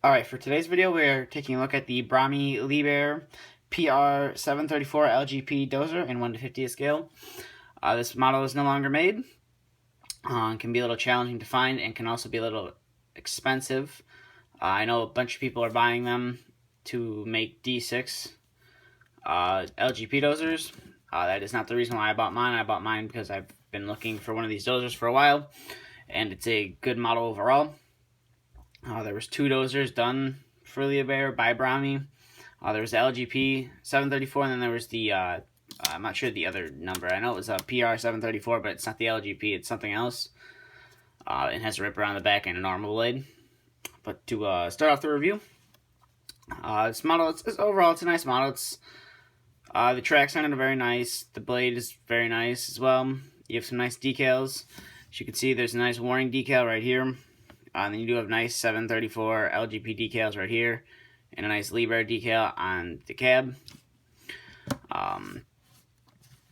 Alright, for today's video, we're taking a look at the Brami Liebherr PR734 LGP dozer in 1 to 50th scale. This model is no longer made. Can be a little challenging to find and can also be a little expensive. I know a bunch of people are buying them to make D6 LGP dozers. That is not the reason why I bought mine. I bought mine because I've been looking for one of these dozers for a while, and it's a good model overall. There was 2 dozers done for Liebherr by Brami. There was the LGP 734, and then there was the, I'm not sure the other number. I know it was a PR734, but it's not the LGP, it's something else. It has a ripper on the back and a normal blade. But to start off the review, this model, overall, it's a nice model. The tracks on it are very nice. The blade is very nice as well. You have some nice decals. As you can see, there's a nice warning decal right here. And then you do have nice 734 LGP decals right here, and a nice Liebherr decal on the cab.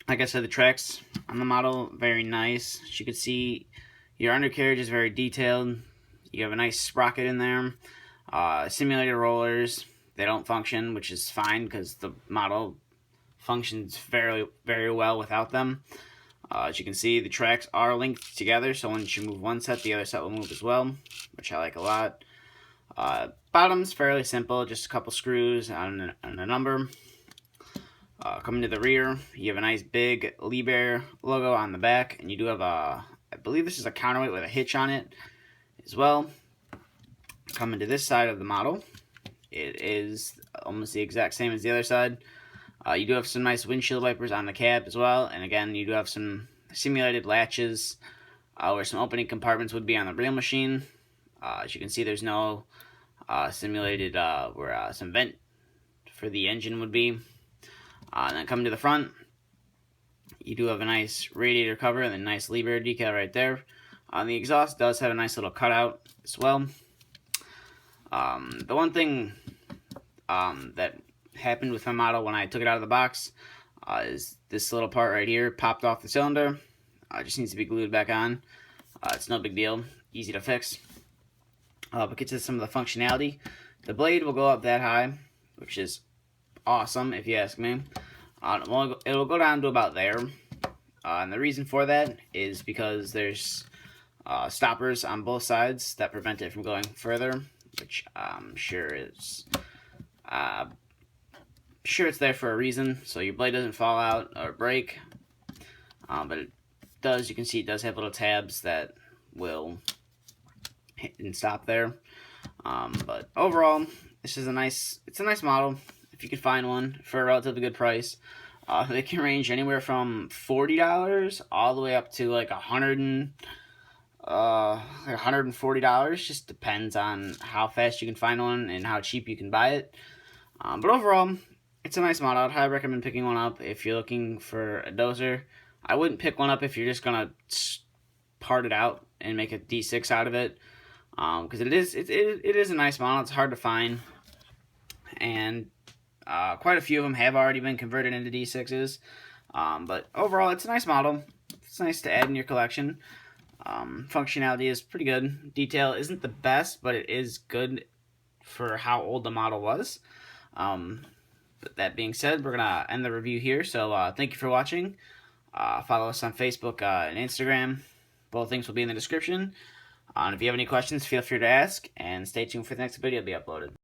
Like I said, the tracks on the model, very nice. As you can see, your undercarriage is very detailed. You have a nice sprocket in there. Simulated rollers, they don't function, which is fine because the model functions very, very well without them. As you can see, the tracks are linked together, so once you move one set, the other set will move as well, which I like a lot. Bottom's fairly simple, just a couple screws on a number. Coming to the rear, you have a nice big Liebherr logo on the back, and you do have I believe this is a counterweight with a hitch on it as well. Coming to this side of the model, it is almost the exact same as the other side. You do have some nice windshield wipers on the cab as well, and again, you do have some simulated latches where some opening compartments would be on the real machine. As you can see, there's no simulated where some vent for the engine would be. And then coming to the front, you do have a nice radiator cover and a nice Liebherr decal right there. The exhaust does have a nice little cutout as well. The one thing that happened with my model when I took it out of the box is this little part right here popped off the cylinder. It just needs to be glued back on. It's no big deal, easy to fix. But get to some of the functionality. The blade will go up that high, which is awesome if you ask me. It will go down to about there. And the reason for that is because there's stoppers on both sides that prevent it from going further, which I'm sure is sure it's there for a reason, so your blade doesn't fall out or break. But it does, you can see it does have little tabs that will hit and stop there. But overall, it's a nice model if you can find one for a relatively good price. They can range anywhere from $40 all the way up to like $140. Just depends on how fast you can find one and how cheap you can buy it. But overall, it's a nice model. I'd highly recommend picking one up if you're looking for a dozer. I wouldn't pick one up if you're just gonna part it out and make a D6 out of it, because it is a nice model. It's hard to find, and quite a few of them have already been converted into D6s. But overall, it's a nice model. It's nice to add in your collection. Functionality is pretty good. Detail isn't the best, but it is good for how old the model was. But that being said, we're going to end the review here. So thank you for watching. Follow us on Facebook and Instagram. Both links will be in the description. And if you have any questions, feel free to ask. And stay tuned for the next video to be uploaded.